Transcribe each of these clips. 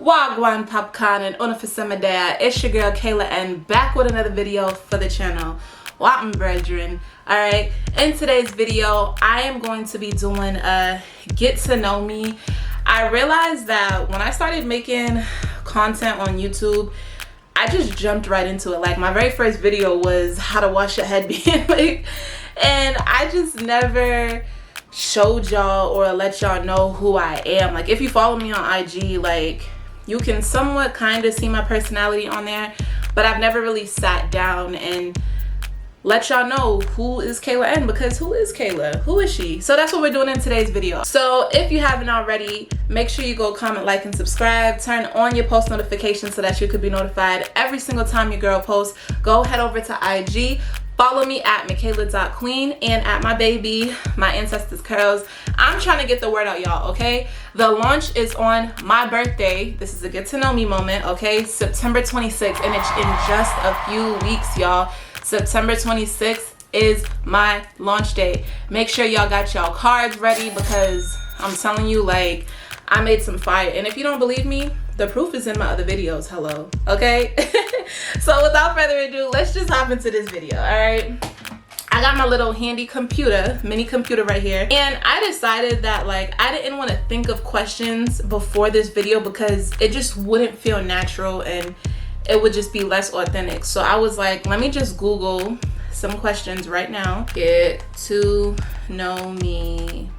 Wagwan popcorn and Unafisamadea. It's your girl Kayla N back with another video for the channel. Welcome, brethren. Alright, in today's video I am going to be doing a get to know me. I realized that when I started making content on YouTube, I just jumped right into it. Like, my very first video was how to wash your head being like, and I just never showed y'all or let y'all know who I am. Like, if you follow me on IG, like, you can somewhat kind of see my personality on there, but I've never really sat down and let y'all know who is Kayla N, because who is Kayla? Who is she? So that's what we're doing in today's video. So if you haven't already, make sure you go comment, like, and subscribe. Turn on your post notifications so that you could be notified every single time your girl posts. Go head over to IG. Follow me at Michaela.Queen and at my baby, my ancestors curls. I'm trying to get the word out, y'all, okay? The launch is on my birthday. This is a get to know me moment, okay? September 26th, and it's in just a few weeks, y'all. September 26th is my launch day. Make sure y'all got y'all cards ready, because I'm telling you, like, I made some fire. And if you don't believe me, the proof is in my other videos. Hello, okay? So without further ado, let's just hop into this video. All right, I got my little handy computer, mini computer right here, and I decided that, like, I didn't want to think of questions before this video because it just wouldn't feel natural and it would just be less authentic. So I was like, let me just Google some questions right now. Get to know me.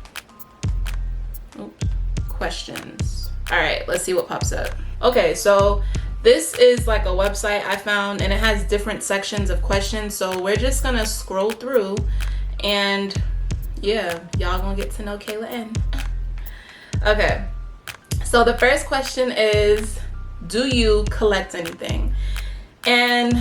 Oops. Questions. All right, let's see what pops up. Okay, so this is like a website I found, and it has different sections of questions. So we're just gonna scroll through, and yeah, y'all gonna get to know Kayla N. Okay, so the first question is, do you collect anything? And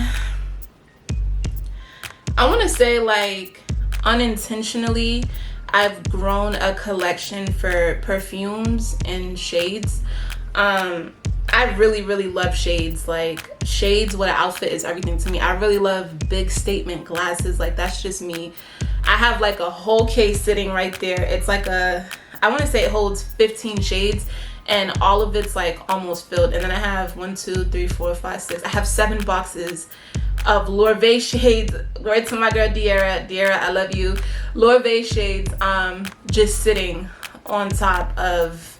I want to say, like, unintentionally, I've grown a collection for perfumes and shades. I really love shades. Like, shades with an outfit is everything to me. I really love big statement glasses. Like, that's just me. I have like a whole case sitting right there. It's like I want to say it holds 15 shades, and all of it's like almost filled. And then I have 1, 2, 3, 4, 5, 6. I have 7 boxes of Lorvay shades. Right to my girl Diera, I love you. Lorvay shades, just sitting on top of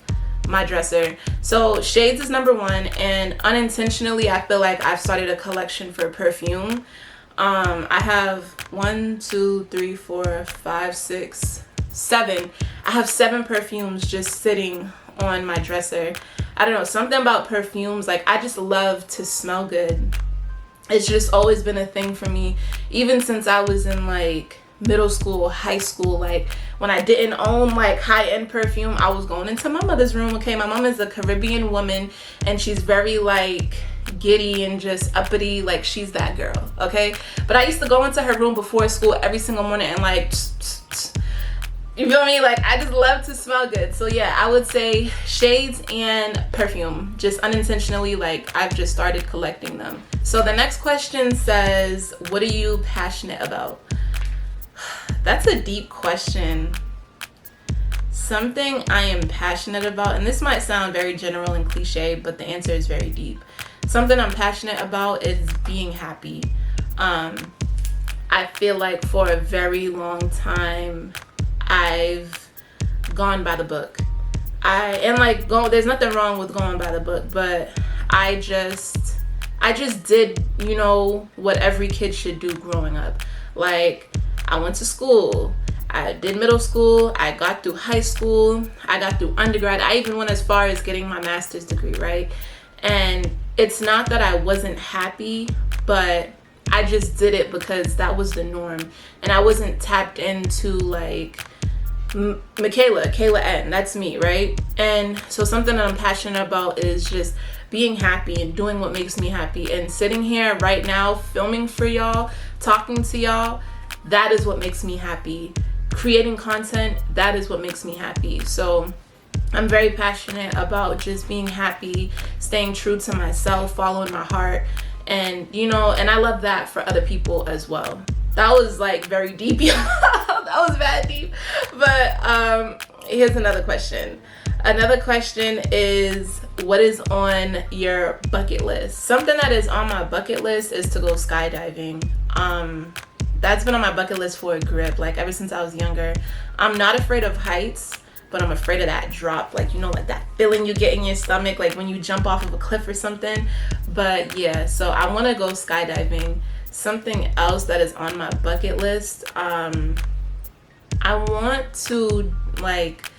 my dresser. So shades is number 1, and unintentionally I feel like I've started a collection for perfume. I have 1, 2, 3, 4, 5, 6, 7. I have 7 perfumes just sitting on my dresser. I don't know, something about perfumes, like, I just love to smell good. It's just always been a thing for me, even since I was in like middle school, high school. Like, when I didn't own like high-end perfume, I was going into my mother's room. Okay, my mom is a Caribbean woman, and she's very like giddy and just uppity. Like, she's that girl, okay? But I used to go into her room before school every single morning and like you feel me? Like, I just love to smell good. So yeah, I would say shades and perfume. Just unintentionally, like, I've just started collecting them. So the next question says, what are you passionate about? That's a deep question. Something I am passionate about, and this might sound very general and cliche, but the answer is very deep. Something I'm passionate about is being happy. I feel like for a very long time, I've gone by the book. There's nothing wrong with going by the book, but I just did, you know, what every kid should do growing up. Like, I went to school, I did middle school, I got through high school, I got through undergrad, I even went as far as getting my master's degree, right? And it's not that I wasn't happy, but I just did it because that was the norm, and I wasn't tapped into like Kayla N, that's me, right? And so something that I'm passionate about is just being happy and doing what makes me happy, and sitting here right now filming for y'all, talking to y'all, that is what makes me happy. Creating content, that is what makes me happy. So I'm very passionate about just being happy, staying true to myself, following my heart, and, you know, and I love that for other people as well. That was like very deep, y'all. That was bad deep. But here's another question. Another question is, what is on your bucket list? Something that is on my bucket list is to go skydiving. That's been on my bucket list for a grip, like ever since I was younger. I'm not afraid of heights, but I'm afraid of that drop, like, you know, like that feeling you get in your stomach, like when you jump off of a cliff or something. But yeah, so I want to go skydiving. Something else that is on my bucket list, I want to like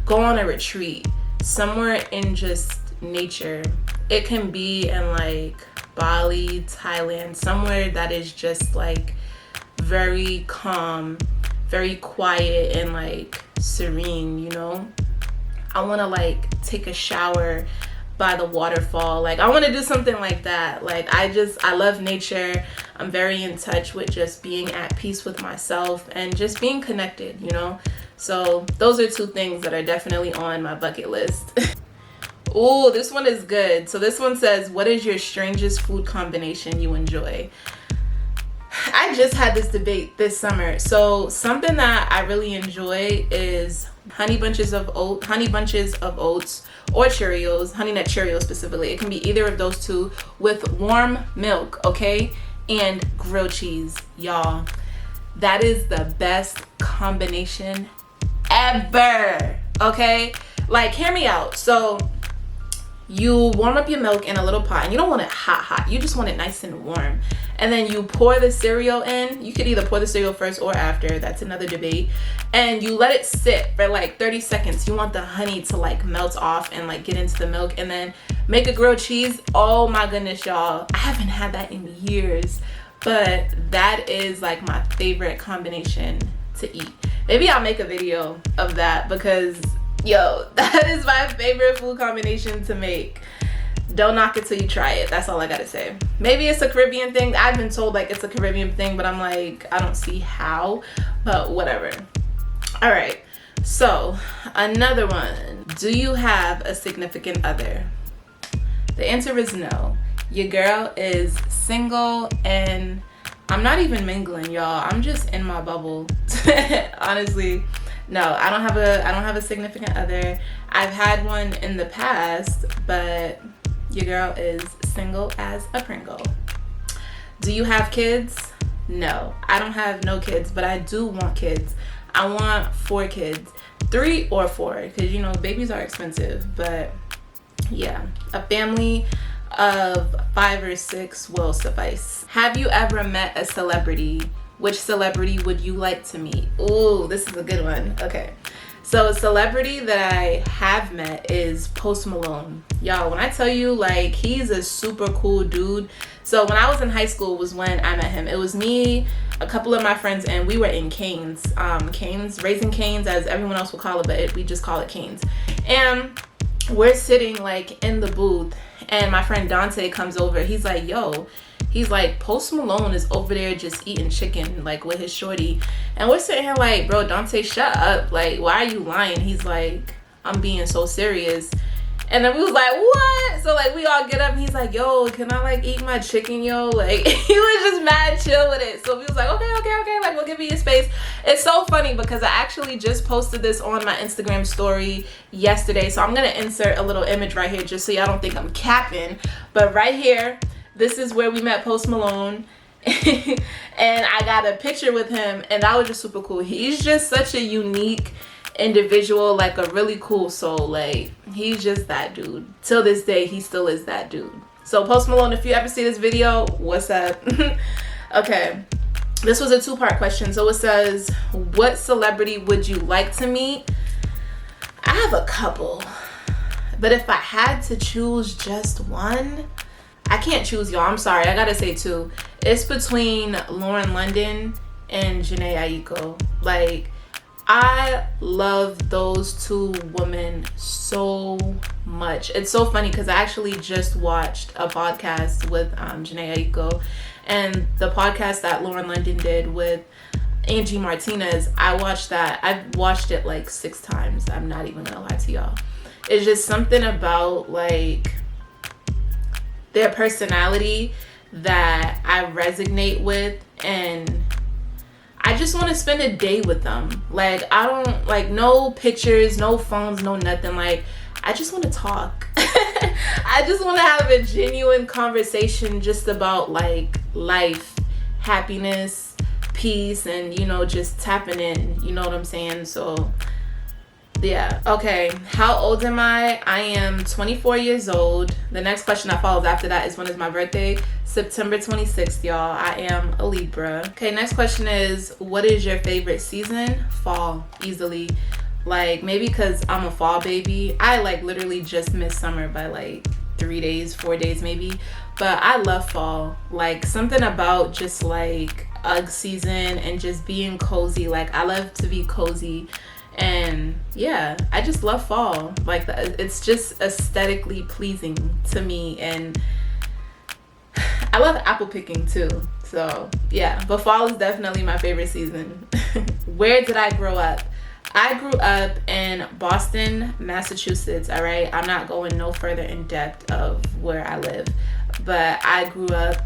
go on a retreat somewhere in just nature. It can be in like Bali, Thailand, somewhere that is just like very calm, very quiet, and like serene, you know. I want to like take a shower by the waterfall. Like I want to do something like that. Like I love nature. I'm very in touch with just being at peace with myself and just being connected, you know. So those are two things that are definitely on my bucket list. Oh, this one is good. So this one says, what is your strangest food combination you enjoy? I just had this debate this summer. So something that I really enjoy is honey bunches of oats or Cheerios, Honey Nut Cheerios specifically. It can be either of those two with warm milk, okay? And grilled cheese, y'all. That is the best combination ever, okay? Like, hear me out. So you warm up your milk in a little pot, and you don't want it hot. You just want it nice and warm. And then you pour the cereal in. You could either pour the cereal first or after. That's another debate. And you let it sit for like 30 seconds. You want the honey to like melt off and like get into the milk. And then make a grilled cheese. Oh my goodness, y'all. I haven't had that in years. But that is like my favorite combination to eat. Maybe I'll make a video of that because, yo, that is my favorite food combination to make. Don't knock it till you try it. That's all I gotta say. Maybe it's a Caribbean thing. I've been told like it's a Caribbean thing, but I'm like, I don't see how, but whatever. All right, so another one. Do you have a significant other? The answer is no. Your girl is single, and I'm not even mingling, y'all. I'm just in my bubble. Honestly, no, I don't have a significant other. I've had one in the past, but your girl is single as a Pringle. Do you have kids? No, I don't have no kids, but I do want kids. I want 4 kids, 3 or 4, because you know babies are expensive. But yeah, a family of 5 or 6 will suffice. Have you ever met a celebrity? Which celebrity would you like to meet? Ooh, this is a good one. Okay. So a celebrity that I have met is Post Malone. Y'all, when I tell you, like, he's a super cool dude. So when I was in high school was when I met him. It was me, a couple of my friends, and we were in Canes. Raising Canes, as everyone else will call it, but we just call it Canes. And we're sitting, like, in the booth, and my friend Dante comes over. He's like, yo, he's like, Post Malone is over there just eating chicken, like, with his shorty. And we're sitting here like, bro, Dante, shut up. Like, why are you lying? He's like, I'm being so serious. And then we was like, what? So, like, we all get up, and he's like, yo, can I, like, eat my chicken, yo? Like, he was just mad chill with it. So we was like, okay. Like, we'll give you your space. It's so funny because I actually just posted this on my Instagram story yesterday. So I'm going to insert a little image right here just so y'all don't think I'm capping. But right here, this is where we met Post Malone. And I got a picture with him, and that was just super cool. He's just such a unique individual, like a really cool soul. Like, he's just that dude. Till this day, he still is that dude. So Post Malone, if you ever see this video, what's up? Okay, this was a 2-part question. So it says, what celebrity would you like to meet? I have a couple, but if I had to choose just one, I can't choose, y'all. I'm sorry, I gotta say 2. It's between Lauren London and Jhené Aiko. Like, I love those 2 women so much. It's so funny because I actually just watched a podcast with Jhené Aiko, and the podcast that Lauren London did with Angie Martinez, I watched that. I've watched it like 6 times. I'm not even gonna lie to y'all. It's just something about like their personality that I resonate with, and I just want to spend a day with them. Like, I don't, like, no pictures, no phones, no nothing. Like, I just want to talk. I just want to have a genuine conversation just about, like, life, happiness, peace, and, you know, just tapping in. You know what I'm saying? So, yeah. Okay. How old am I? I am 24 years old. The next question that follows after that is, when is my birthday? September 26th, y'all. I am a Libra. Okay, next question is, what is your favorite season? Fall, easily. Like, maybe because I'm a fall baby. I, like, literally just missed summer by, like, 3 days, 4 days maybe. But I love fall. Like, something about just, like, UGG season and just being cozy. Like, I love to be cozy. And yeah, I just love fall. Like, it's just aesthetically pleasing to me. And I love apple picking too. So yeah, but fall is definitely my favorite season. Where did I grow up? I grew up in Boston, Massachusetts. All right, I'm not going no further in depth of where I live, but I grew up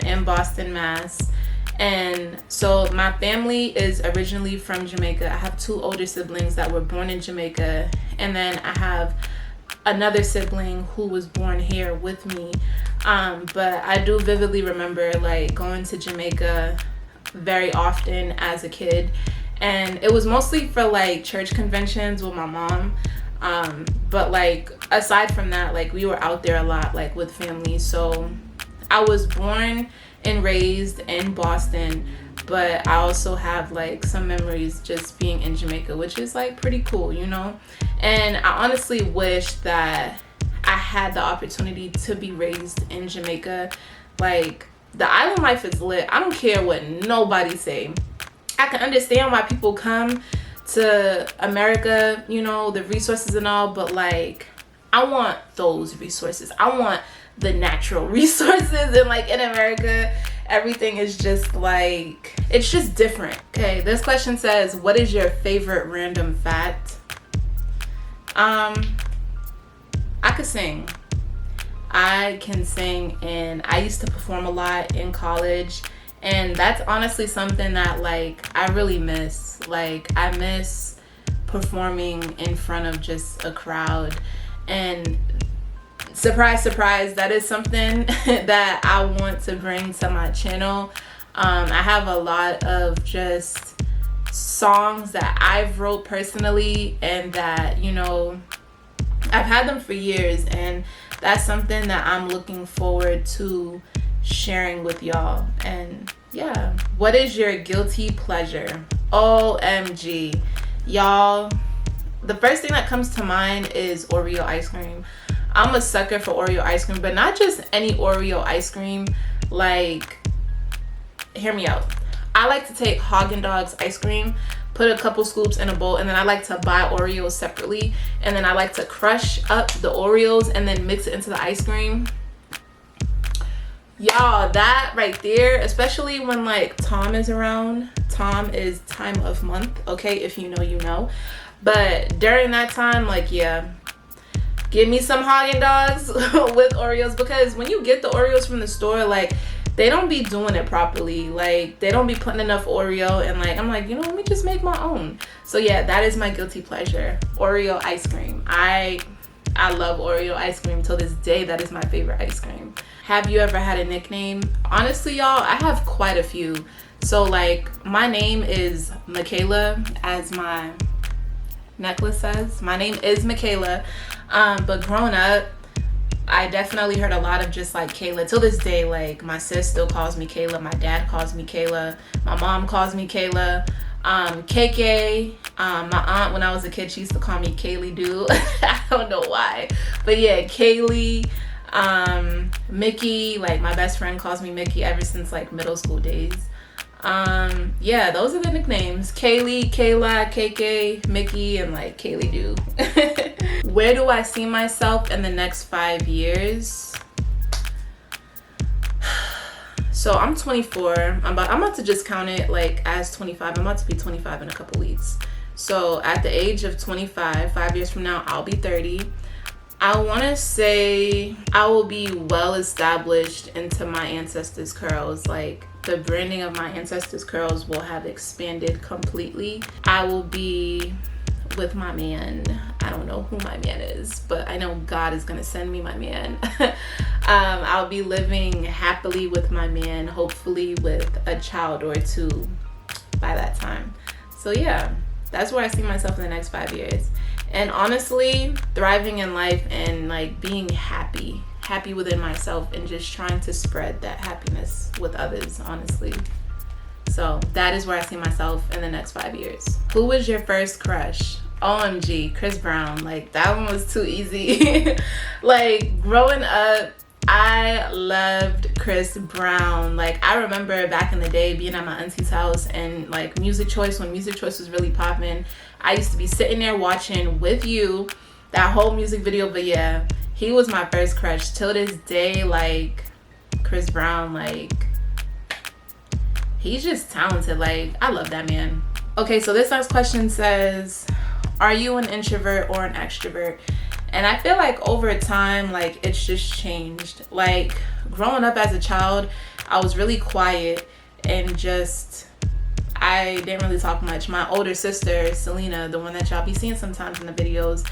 in Boston, Mass. And so my family is originally from Jamaica. I have 2 older siblings that were born in Jamaica, and then I have another sibling who was born here with me. But I do vividly remember, like, going to Jamaica very often as a kid, and it was mostly for, like, church conventions with my mom. But, like, aside from that, like, we were out there a lot, like, with family. So I was born and raised in Boston, but I also have, like, some memories just being in Jamaica, which is, like, pretty cool, you know. And I honestly wish that I had the opportunity to be raised in Jamaica. Like, the island life is lit. I don't care what nobody say. I can understand why people come to America, you know, the resources and all, but, like, I want those resources. I want the natural resources. And, like, in America, everything is just, like, it's just different. Okay, this question says, what is your favorite random fact? I could sing. I can sing, and I used to perform a lot in college, and that's honestly something that, like, I really miss. Like, I miss performing in front of just a crowd. And surprise, surprise, that is something that I want to bring to my channel. I have a lot of just songs that I've wrote personally, and that, you know, I've had them for years, and that's something that I'm looking forward to sharing with y'all. And yeah, what is your guilty pleasure? OMG, y'all, the first thing that comes to mind is Oreo ice cream. I'm a sucker for Oreo ice cream, but not just any Oreo ice cream. Like, hear me out. I like to take Haagen-Dazs ice cream, put a couple scoops in a bowl, and then I like to buy Oreos separately, and then I like to crush up the Oreos and then mix it into the ice cream. Y'all, that right there, especially when, like, Tom is around. Tom is time of month, okay? If you know, you know. But during that time, like, yeah, give me some Haagen-Dazs with Oreos, because when you get the Oreos from the store, like, they don't be doing it properly. Like, they don't be putting enough Oreo, and, like, I'm like, you know, let me just make my own. So yeah, that is my guilty pleasure, Oreo ice cream. I love Oreo ice cream till this day. That is my favorite ice cream. Have you ever had a nickname? Honestly, y'all, I have quite a few. So, like, my name is Michaela, as my necklace says. My name is Michaela. But growing up, I definitely heard a lot of just, like, Kayla. Till this day, like, my sis still calls me Kayla. My dad calls me Kayla. My mom calls me Kayla. KK. My aunt, when I was a kid, she used to call me Kaylee Doo. I don't know why. But yeah, Kaylee. Mickey. Like, my best friend calls me Mickey ever since, like, middle school days. Yeah, those are the nicknames. Kaylee, Kayla, KK, Mickey, and, like, Kaylee Doo. Where do I see myself in the next 5 years? So I'm 24. I'm about to just count it, like, as 25. I'm about to be 25 in a couple weeks. So at the age of 25, 5 years from now, I'll be 30. I want to say I will be well established into my ancestors' curls. Like, the branding of my ancestors curls will have expanded completely. I will be with my man. I don't know who my man is, but I know God is gonna send me my man. I'll be living happily with my man, hopefully with a child or two by that time. So yeah, that's where I see myself in the next 5 years. And honestly, thriving in life and like being happy within myself, and just trying to spread that happiness with others, honestly. So that is where I see myself in the next 5 years. Who was your first crush? OMG, Chris Brown. Like, that one was too easy. Like, growing up, I loved Chris Brown. Like, I remember back in the day being at my auntie's house and like Music Choice, when Music Choice was really popping, I used to be sitting there watching with you that whole music video. But yeah, he was my first crush. Till this day, like, Chris Brown, like, he's just talented. Like, I love that man. Okay, so this next question says, are you an introvert or an extrovert? And I feel like over time, like, it's just changed. Like, growing up as a child, I was really quiet and just, I didn't really talk much. My older sister, Selena, the one that y'all be seeing sometimes in the videos,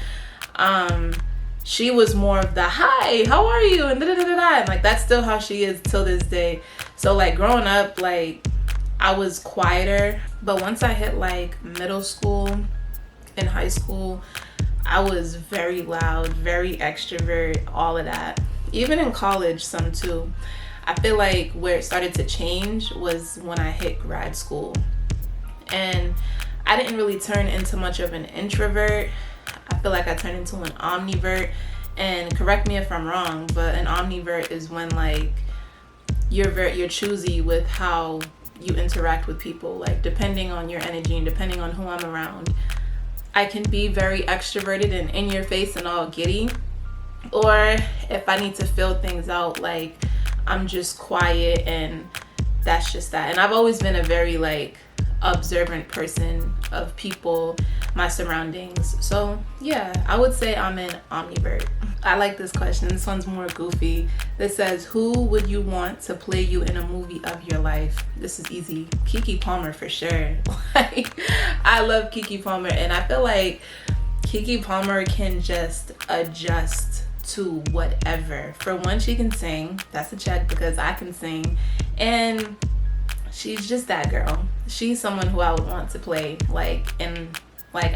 she was more of the, hi, how are you? And da-da-da-da-da. And like, that's still how she is till this day. So like, growing up, like, I was quieter. But once I hit like middle school and high school, I was very loud, very extrovert, all of that. Even in college, some too. I feel like where it started to change was when I hit grad school. And I didn't really turn into much of an introvert. I feel like I turned into an omnivert. And correct me if I'm wrong, but an omnivert is when like you're choosy with how you interact with people, like depending on your energy and depending on who I'm around. I can be very extroverted and in your face and all giddy, or if I need to feel things out, like I'm just quiet and that's just that. And I've always been a very like observant person of people, my surroundings. So yeah, I would say I'm an omnivert. I like this question. This one's more goofy. This says, who would you want to play you in a movie of your life? This is easy. Keke Palmer for sure. Like, I love Keke Palmer, and I feel like Keke Palmer can just adjust to whatever. For one, she can sing. That's a check because I can sing. And she's just that girl. She's someone who I would want to play like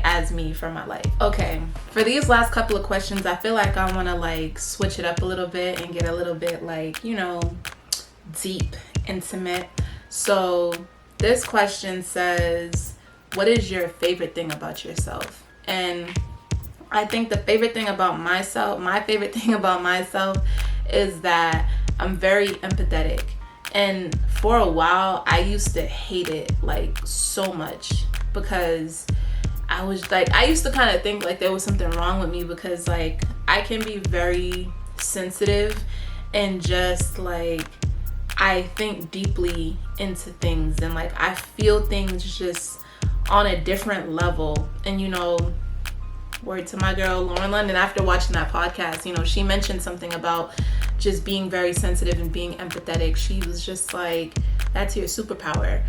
as me for my life. Okay, for these last couple of questions, I feel like I want to like switch it up a little bit and get a little bit like, you know, deep, intimate. So this question says, what is your favorite thing about yourself? And I think the favorite thing about myself, my favorite thing about myself is that I'm very empathetic. And for a while, I used to hate it like so much because I was like, I used to kind of think like there was something wrong with me because like I can be very sensitive and just like I think deeply into things and like I feel things just on a different level. And you know, word to my girl Lauren London, after watching that podcast, you know, she mentioned something about just being very sensitive and being empathetic. She was just like, that's your superpower,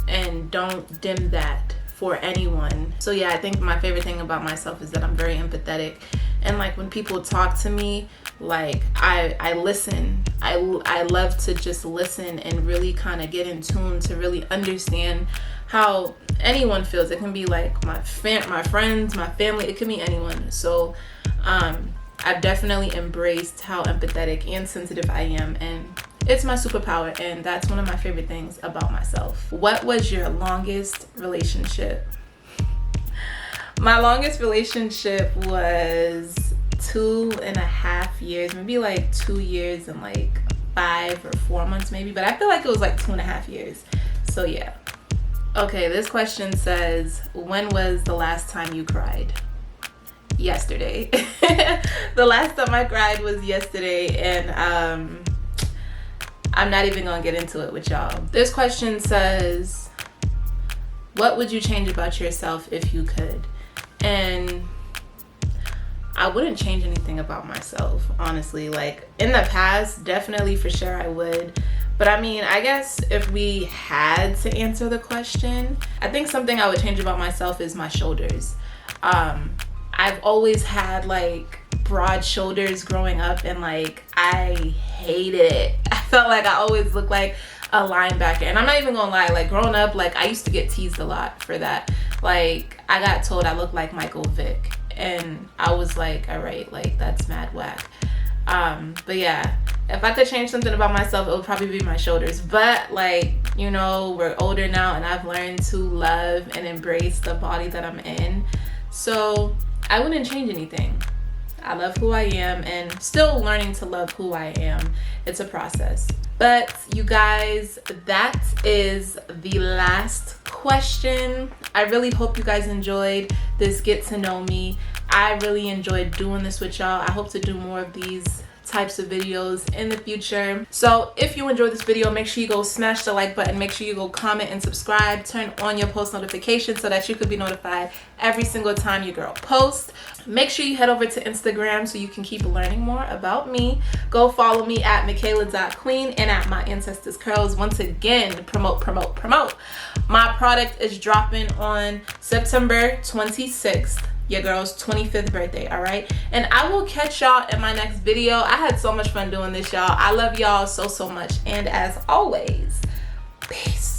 and don't dim that for anyone. So yeah, I think my favorite thing about myself is that I'm very empathetic, and like when people talk to me, like I listen. I love to just listen and really kind of get in tune to really understand how anyone feels. It can be like my friends, my family, it can be anyone. So I've definitely embraced how empathetic and sensitive I am, and it's my superpower, and that's one of my favorite things about myself. What was your longest relationship? My longest relationship was 2.5 years, maybe like 2 years and like 5 or 4 months maybe, but I feel like it was like 2.5 years. So yeah. Okay, this question says, when was the last time you cried? Yesterday. The last time I cried was yesterday, and I'm not even gonna get into it with y'all. This question says, what would you change about yourself if you could? And I wouldn't change anything about myself, honestly. Like in the past, definitely for sure I would, But I mean, I guess if we had to answer the question, I think something I would change about myself is my shoulders. I've always had like broad shoulders growing up, and like I hated it. I felt like I always looked like a linebacker, and I'm not even gonna lie, like growing up, like I used to get teased a lot for that. Like I got told I looked like Michael Vick, and I was like, all right, like that's mad whack. But yeah, if I could change something about myself, it would probably be my shoulders. But like, you know, we're older now, and I've learned to love and embrace the body that I'm in, so I wouldn't change anything. I love who I am, and still learning to love who I am. It's a process. But you guys, that is the last question. I really hope you guys enjoyed this get to know me. I really enjoyed doing this with y'all. I hope to do more of these types of videos in the future. So if you enjoyed this video, make sure you go smash the like button, make sure you go comment and subscribe, turn on your post notifications so that you could be notified every single time your girl posts. Make sure you head over to Instagram so you can keep learning more about me. Go follow me at Kayla.Queen and at My Ancestors Curls. Once again, promote. My product is dropping on September 26th. Your girl's 25th birthday, all right? And I will catch y'all in my next video. I had so much fun doing this, y'all. I love y'all so much. And as always, peace.